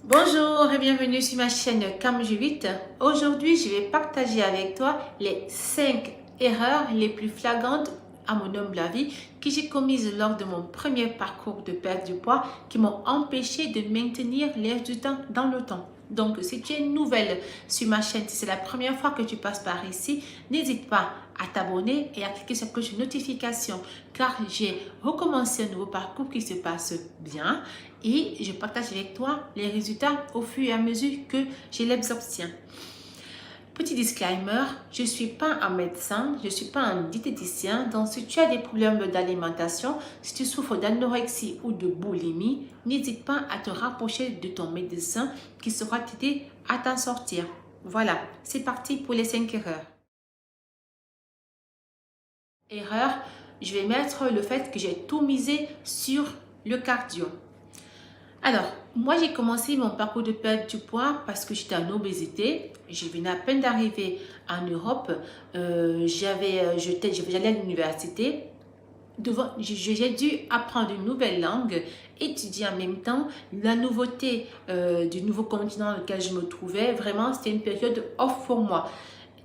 Bonjour et bienvenue sur ma chaîne Camjulit. Aujourd'hui, je vais partager avec toi les 5 erreurs les plus flagrantes à mon humble avis que j'ai commises lors de mon premier parcours de perte du poids qui m'ont empêché de maintenir les résultats dans le temps. Donc, si tu es nouvelle sur ma chaîne, si c'est la première fois que tu passes par ici, n'hésite pas à t'abonner et à cliquer sur la cloche de notification car j'ai recommencé un nouveau parcours qui se passe bien et je partage avec toi les résultats au fur et à mesure que je les obtiens. Petit disclaimer, je ne suis pas un médecin, je ne suis pas un diététicien, donc si tu as des problèmes d'alimentation, si tu souffres d'anorexie ou de boulimie, n'hésite pas à te rapprocher de ton médecin qui saura t'aider à t'en sortir. Voilà, c'est parti pour les 5 erreurs. Erreur, je vais mettre le fait que j'ai tout misé sur le cardio. Alors, moi j'ai commencé mon parcours de perte du poids parce que j'étais en obésité. Je venais à peine d'arriver en Europe. J'allais à l'université. J'ai dû apprendre une nouvelle langue, étudier en même temps. La nouveauté du nouveau continent dans lequel je me trouvais, vraiment, c'était une période off pour moi.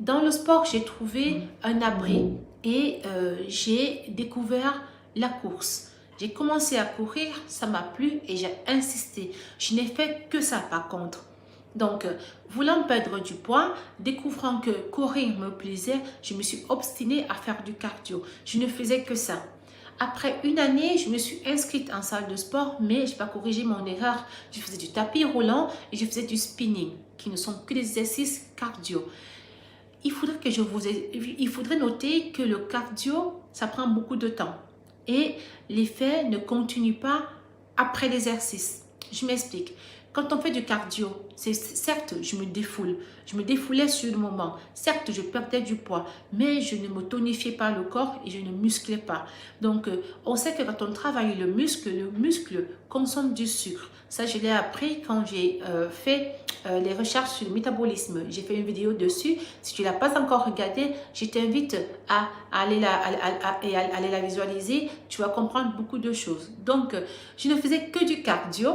Dans le sport, j'ai trouvé un abri et j'ai découvert la course. J'ai commencé à courir, ça m'a plu et j'ai insisté. Je n'ai fait que ça par contre. Donc, voulant perdre du poids, découvrant que courir me plaisait, je me suis obstinée à faire du cardio. Je ne faisais que ça. Après une année, je me suis inscrite en salle de sport, mais je n'ai pas corrigé mon erreur. Je faisais du tapis roulant et je faisais du spinning, qui ne sont que des exercices cardio. Il faudrait noter que le cardio, ça prend beaucoup de temps et l'effet ne continue pas après l'exercice. Je m'explique. Quand on fait du cardio, certes, je me défoulais sur le moment. Certes, je perdais du poids, mais je ne me tonifiais pas le corps et je ne musclais pas. Donc, on sait que quand on travaille le muscle consomme du sucre. Ça, je l'ai appris quand j'ai fait les recherches sur le métabolisme. J'ai fait une vidéo dessus. Si tu ne l'as pas encore regardée, je t'invite à aller la visualiser. Tu vas comprendre beaucoup de choses. Donc, je ne faisais que du cardio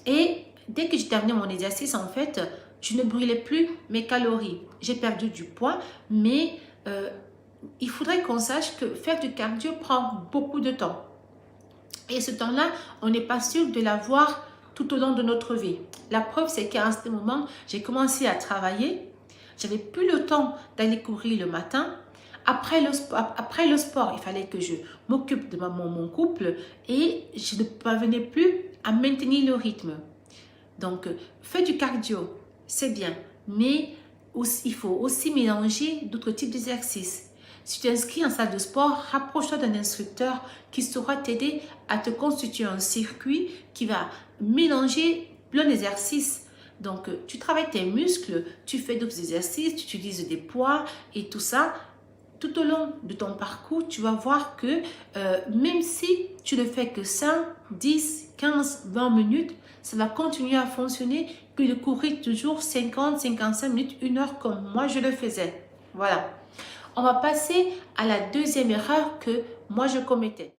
et dès que j'ai terminé mon exercice, en fait, je ne brûlais plus mes calories. J'ai perdu du poids, mais il faudrait qu'on sache que faire du cardio prend beaucoup de temps. Et ce temps-là, on n'est pas sûr de l'avoir tout au long de notre vie. La preuve, c'est qu'à ce moment, j'ai commencé à travailler. J'avais plus le temps d'aller courir le matin. Après le sport, il fallait que je m'occupe de mon couple et je ne parvenais plus à maintenir le rythme. Donc, faire du cardio, c'est bien, mais il faut aussi mélanger d'autres types d'exercices. Si tu t'inscris en salle de sport, rapproche-toi d'un instructeur qui saura t'aider à te constituer un circuit qui va mélanger plein d'exercices. Donc, tu travailles tes muscles, tu fais d'autres exercices, tu utilises des poids et tout ça. Tout au long de ton parcours, tu vas voir que même si tu ne fais que 5, 10, 15, 20 minutes, ça va continuer à fonctionner que de courir toujours 50, 55 minutes, 1 heure comme moi je le faisais. Voilà. On va passer à la deuxième erreur que moi je commettais,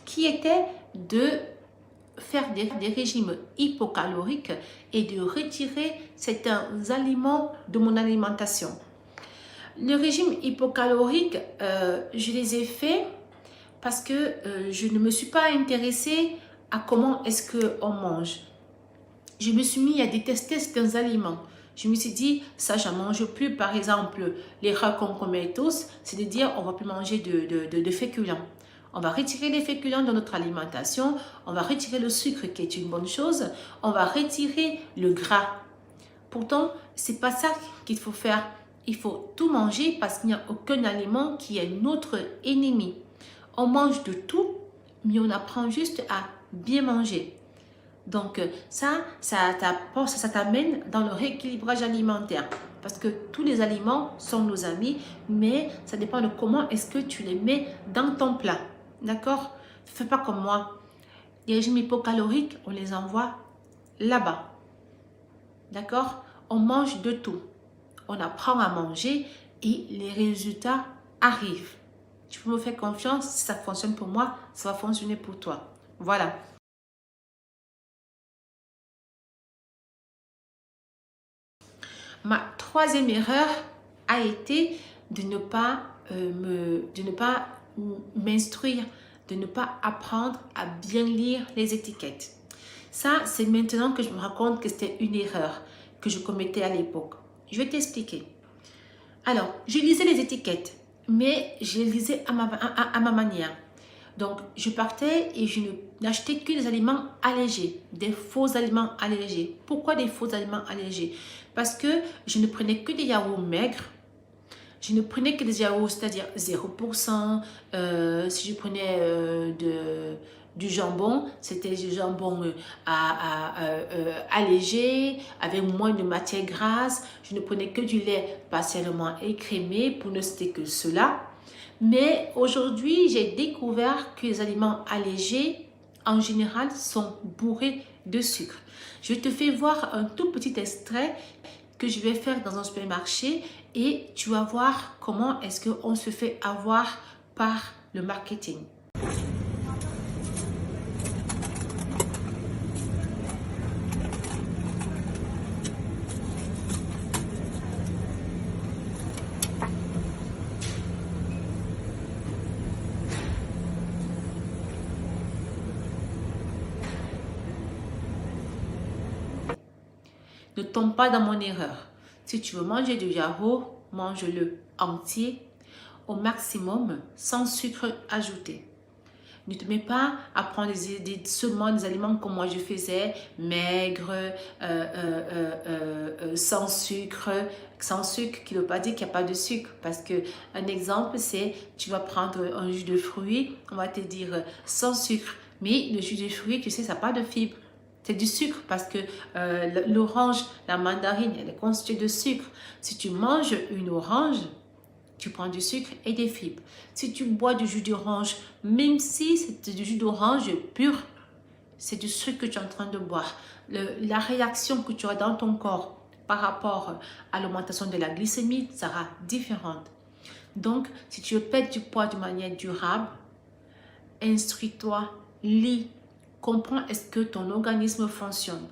qui était de faire des régimes hypocaloriques et de retirer certains aliments de mon alimentation. Le régime hypocalorique, je les ai faits parce que je ne me suis pas intéressée à comment est-ce qu'on mange. Je me suis mis à détester certains aliments. Je me suis dit, ça, je n'en mange plus. Par exemple, l'erreur qu'on commet tous, c'est de dire, on ne va plus manger de féculents. On va retirer les féculents de notre alimentation. On va retirer le sucre, qui est une bonne chose. On va retirer le gras. Pourtant, ce n'est pas ça qu'il faut faire. Il faut tout manger parce qu'il n'y a aucun aliment qui est notre ennemi. On mange de tout, mais on apprend juste à bien manger. Donc, ça t'amène dans le rééquilibrage alimentaire. Parce que tous les aliments sont nos amis, mais ça dépend de comment est-ce que tu les mets dans ton plat. D'accord? Ne fais pas comme moi. Les régimes hypocaloriques, on les envoie là-bas. D'accord? On mange de tout. On apprend à manger et les résultats arrivent. Tu peux me faire confiance, si ça fonctionne pour moi, ça va fonctionner pour toi. Voilà. Ma troisième erreur a été de ne pas m'instruire, de ne pas apprendre à bien lire les étiquettes. Ça, c'est maintenant que je me rends compte que c'était une erreur que je commettais à l'époque. Je vais t'expliquer. Alors, je lisais les étiquettes, mais je les lisais à ma manière. Donc, je partais et je n'achetais que des aliments allégés, des faux aliments allégés. Pourquoi des faux aliments allégés? Parce que je ne prenais que des yaourts maigres. Je ne prenais que des yaourts, c'est-à-dire 0%. Si je prenais du jambon, c'était du jambon allégé, avec moins de matière grasse. Je ne prenais que du lait partiellement écrémé, pour ne citer que cela. Mais aujourd'hui, j'ai découvert que les aliments allégés, en général, sont bourrés de sucre. Je te fais voir un tout petit extrait que je vais faire dans un supermarché et tu vas voir comment est-ce qu'on se fait avoir par le marketing. Ne tombe pas dans mon erreur. Si tu veux manger du yaourt, mange-le entier, au maximum, sans sucre ajouté. Ne te mets pas à prendre seulement des aliments comme moi je faisais, maigres, sans sucre. Sans sucre, qui ne veut pas dire qu'il n'y a pas de sucre. Parce que un exemple, c'est tu vas prendre un jus de fruits, on va te dire sans sucre. Mais le jus de fruits, tu sais, ça n'a pas de fibres. C'est du sucre parce que l'orange, la mandarine, elle est constituée de sucre. Si tu manges une orange, tu prends du sucre et des fibres. Si tu bois du jus d'orange, même si c'est du jus d'orange pur, c'est du sucre que tu es en train de boire. La réaction que tu as dans ton corps par rapport à l'augmentation de la glycémie sera différente. Donc, si tu veux perdre du poids de manière durable, instruis-toi, lis, comprends est-ce que ton organisme fonctionne.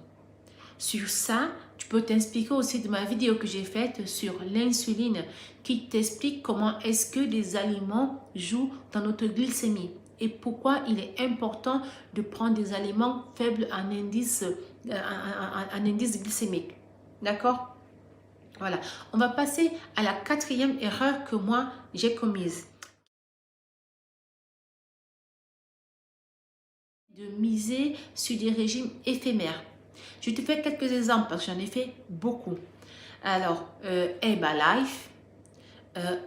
Sur ça, tu peux t'inspirer aussi de ma vidéo que j'ai faite sur l'insuline qui t'explique comment est-ce que les aliments jouent dans notre glycémie et pourquoi il est important de prendre des aliments faibles en indice glycémique. D'accord? Voilà. On va passer à la quatrième erreur que moi j'ai commise. De miser sur des régimes éphémères. Je te fais quelques exemples parce que j'en ai fait beaucoup. Alors, Herbalife,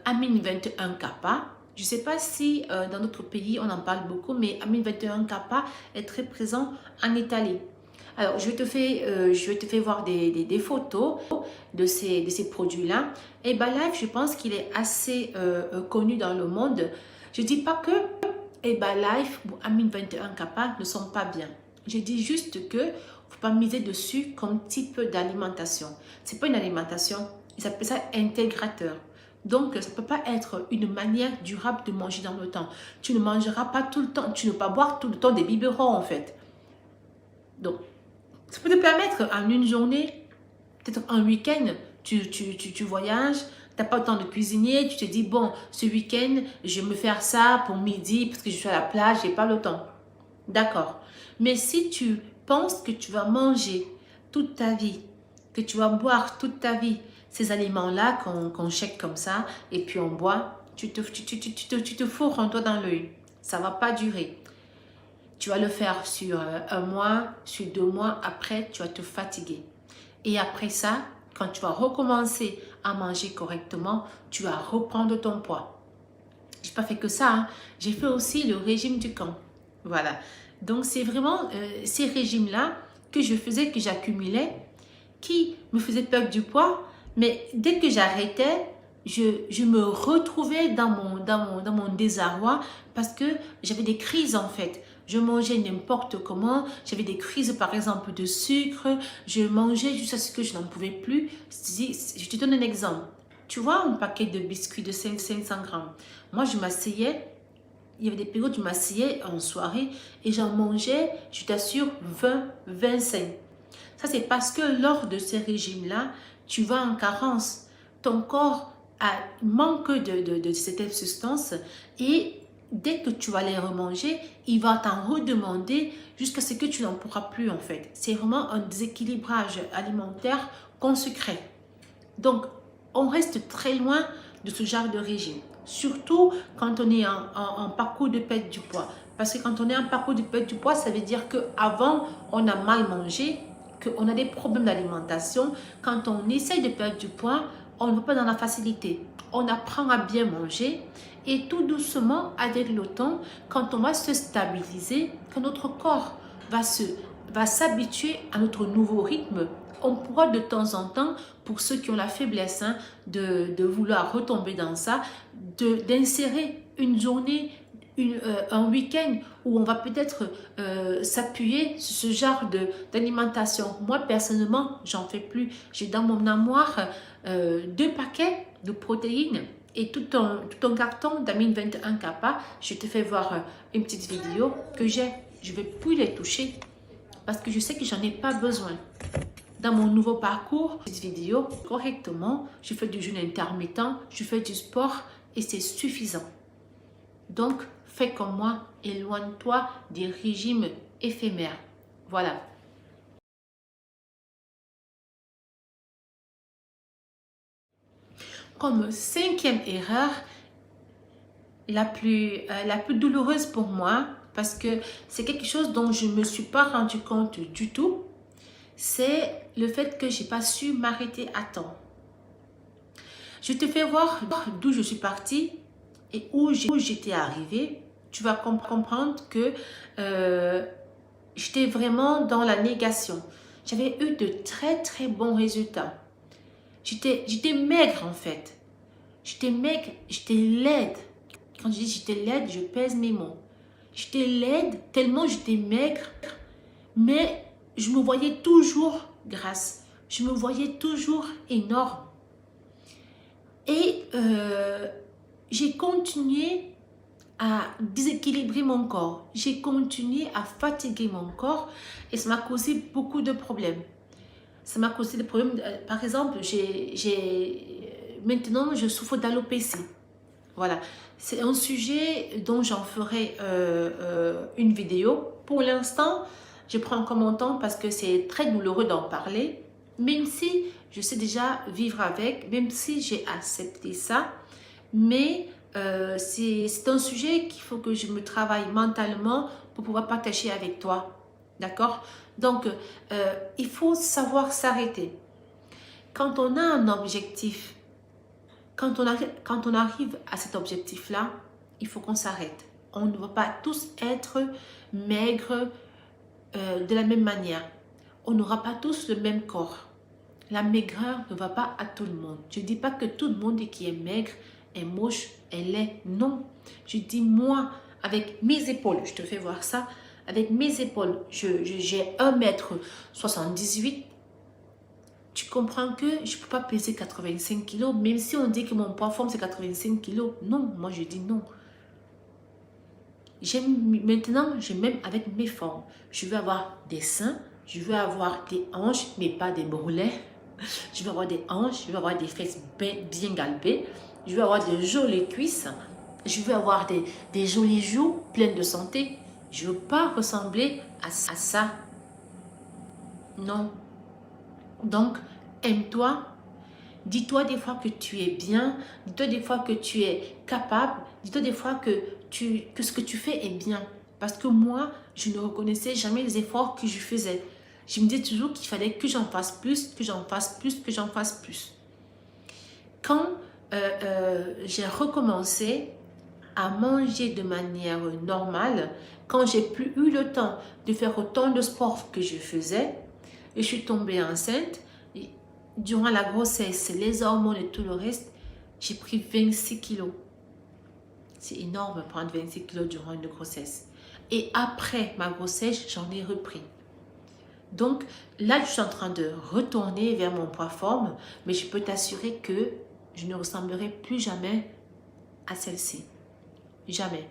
Amine 21 Kappa. Je ne sais pas si dans notre pays on en parle beaucoup, mais Amine 21 Kappa est très présent en Italie. Alors, je te fais voir des photos de ces produits-là. Herbalife, je pense qu'il est assez connu dans le monde. Je ne dis pas que Herbalife ou Amine 21 Kappa ne sont pas bien. Je dis juste que faut pas miser dessus comme type d'alimentation. C'est pas une alimentation, ils appellent ça intégrateur. Donc, ça ne peut pas être une manière durable de manger dans le temps. Tu ne mangeras pas tout le temps, tu ne peux pas boire tout le temps des biberons en fait. Donc, ça peut te permettre en une journée, peut-être un week-end, tu voyages, tu n'as pas le temps de cuisiner, tu te dis, bon, ce week-end, je vais me faire ça pour midi parce que je suis à la plage, je n'ai pas le temps. D'accord. Mais si tu penses que tu vas manger toute ta vie, que tu vas boire toute ta vie ces aliments-là qu'on chèque comme ça et puis on boit, tu te fourres un doigt dans l'œil. Ça ne va pas durer. Tu vas le faire sur un mois, sur 2 mois, après tu vas te fatiguer. Et après ça, quand tu vas recommencer à manger correctement, tu vas reprendre ton poids. Je n'ai pas fait que ça, hein. J'ai fait aussi le régime du camp. Voilà. Donc, c'est vraiment ces régimes-là que je faisais, que j'accumulais, qui me faisaient perdre du poids. Mais dès que j'arrêtais, je me retrouvais dans mon désarroi parce que j'avais des crises en fait. Je mangeais n'importe comment. J'avais des crises par exemple de sucre. Je mangeais jusqu'à ce que je n'en pouvais plus. Je te donne un exemple. Tu vois un paquet de biscuits de 500 grammes. Moi, je m'asseyais il y avait des périodes où je m'asseyais en soirée et j'en mangeais, je t'assure, 20, 25. Ça, c'est parce que lors de ces régimes-là, tu vas en carence. Ton corps manque de cette substance et dès que tu vas les remanger, il va t'en redemander jusqu'à ce que tu n'en pourras plus en fait. C'est vraiment un déséquilibrage alimentaire qu'on se crée. Donc, on reste très loin de ce genre de régime. Surtout quand on est en parcours de perte du poids. Parce que quand on est en parcours de perte du poids, ça veut dire qu'avant, on a mal mangé, qu'on a des problèmes d'alimentation. Quand on essaie de perdre du poids, on ne va pas dans la facilité. On apprend à bien manger et tout doucement, avec le temps, quand on va se stabiliser, quand notre corps va s'habituer à notre nouveau rythme, on pourra de temps en temps, pour ceux qui ont la faiblesse de vouloir retomber dans ça, d'insérer une journée, un week-end où on va peut-être s'appuyer sur ce genre d'alimentation. Moi, personnellement, j'en fais plus. J'ai dans mon armoire 2 paquets de protéines et tout un carton d'amine 21 kappa. Je te fais voir une petite vidéo que j'ai. Je ne vais plus les toucher parce que je sais que j'en ai pas besoin. Dans mon nouveau parcours, cette vidéo, correctement, je fais du jeûne intermittent, je fais du sport et c'est suffisant. Donc, fais comme moi, éloigne-toi des régimes éphémères. Voilà. Comme 5e erreur, la plus douloureuse pour moi, parce que c'est quelque chose dont je ne me suis pas rendu compte du tout, c'est le fait que je n'ai pas su m'arrêter à temps. Je te fais voir d'où je suis partie et où j'étais arrivée. Tu vas comprendre que j'étais vraiment dans la négation. J'avais eu de très bons résultats. J'étais maigre en fait. J'étais maigre, j'étais laide. Quand je dis j'étais laide, je pèse mes mots. J'étais laide tellement j'étais maigre, mais je me voyais toujours grasse. Je me voyais toujours énorme. Et j'ai continué à déséquilibrer mon corps. J'ai continué à fatiguer mon corps et ça m'a causé beaucoup de problèmes. Ça m'a causé des problèmes. Par exemple, maintenant, je souffre d'alopécie. Voilà. C'est un sujet dont j'en ferai une vidéo. Pour l'instant, je prends encore mon temps parce que c'est très douloureux d'en parler. Même si je sais déjà vivre avec, même si j'ai accepté ça. Mais c'est un sujet qu'il faut que je me travaille mentalement pour pouvoir partager avec toi. D'accord? Donc, il faut savoir s'arrêter. Quand on a un objectif, quand on arrive à cet objectif-là, il faut qu'on s'arrête. On ne va pas tous être maigres de la même manière. On n'aura pas tous le même corps. La maigreur ne va pas à tout le monde. Je ne dis pas que tout le monde qui est maigre est moche, elle est. Non. Je dis moi, avec mes épaules, je te fais voir ça, avec mes épaules, j'ai 1,78 m. Tu comprends que je ne peux pas peser 85 kg, même si on dit que mon poids forme c'est 85 kg. Non, moi je dis non. Maintenant, je m'aime avec mes formes. Je veux avoir des seins, je veux avoir des hanches, mais pas des bourrelets. Je veux avoir des hanches, je veux avoir des fesses bien galbées. Je veux avoir de jolies cuisses. Je veux avoir des jolies joues pleines de santé. Je ne veux pas ressembler à ça. Non. Donc, aime-toi. Dis-toi des fois que tu es bien. Dis-toi des fois que tu es capable. Dis-toi des fois que ce que tu fais est bien. Parce que moi, je ne reconnaissais jamais les efforts que je faisais. Je me disais toujours qu'il fallait que j'en fasse plus, que j'en fasse plus, que j'en fasse plus. Quand j'ai recommencé à manger de manière normale, quand j'ai plus eu le temps de faire autant de sport que je faisais, et je suis tombée enceinte, et durant la grossesse, les hormones et tout le reste, j'ai pris 26 kilos. C'est énorme prendre 26 kilos durant une grossesse. Et après ma grossesse, j'en ai repris. Donc là, je suis en train de retourner vers mon poids forme, mais je peux t'assurer que je ne ressemblerai plus jamais à celle-ci. Jamais.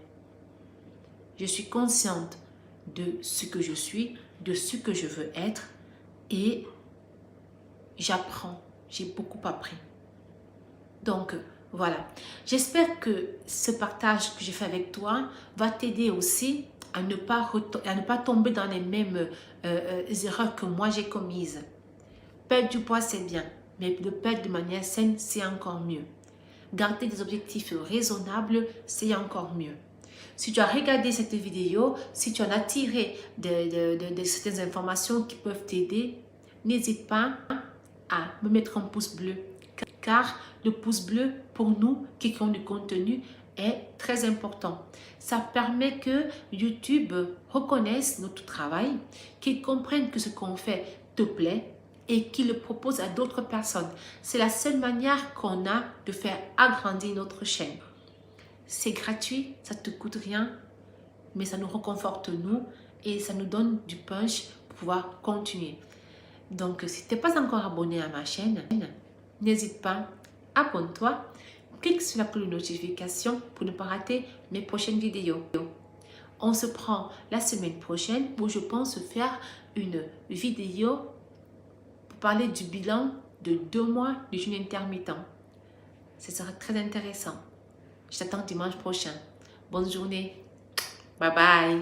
Je suis consciente de ce que je suis, de ce que je veux être et j'apprends. J'ai beaucoup appris. Donc, voilà. J'espère que ce partage que j'ai fait avec toi va t'aider aussi à ne pas tomber dans les mêmes erreurs que moi j'ai commises. Perdre du poids, c'est bien, mais le perdre de manière saine, c'est encore mieux. Garder des objectifs raisonnables, c'est encore mieux. Si tu as regardé cette vidéo, si tu en as tiré de certaines informations qui peuvent t'aider, n'hésite pas à me mettre un pouce bleu. Car le pouce bleu, pour nous qui créons du contenu, est très important. Ça permet que YouTube reconnaisse notre travail, qu'il comprenne que ce qu'on fait te plaît et qu'il le propose à d'autres personnes. C'est la seule manière qu'on a de faire agrandir notre chaîne. C'est gratuit, ça ne te coûte rien, mais ça nous reconforte nous et ça nous donne du punch pour pouvoir continuer. Donc, si tu n'es pas encore abonné à ma chaîne, n'hésite pas, abonne-toi, clique sur la cloche de notification pour ne pas rater mes prochaines vidéos. On se prend la semaine prochaine où je pense faire une vidéo pour parler du bilan de 2 mois de jeûne intermittent. Ce sera très intéressant. Je t'attends dimanche prochain. Bonne journée. Bye bye.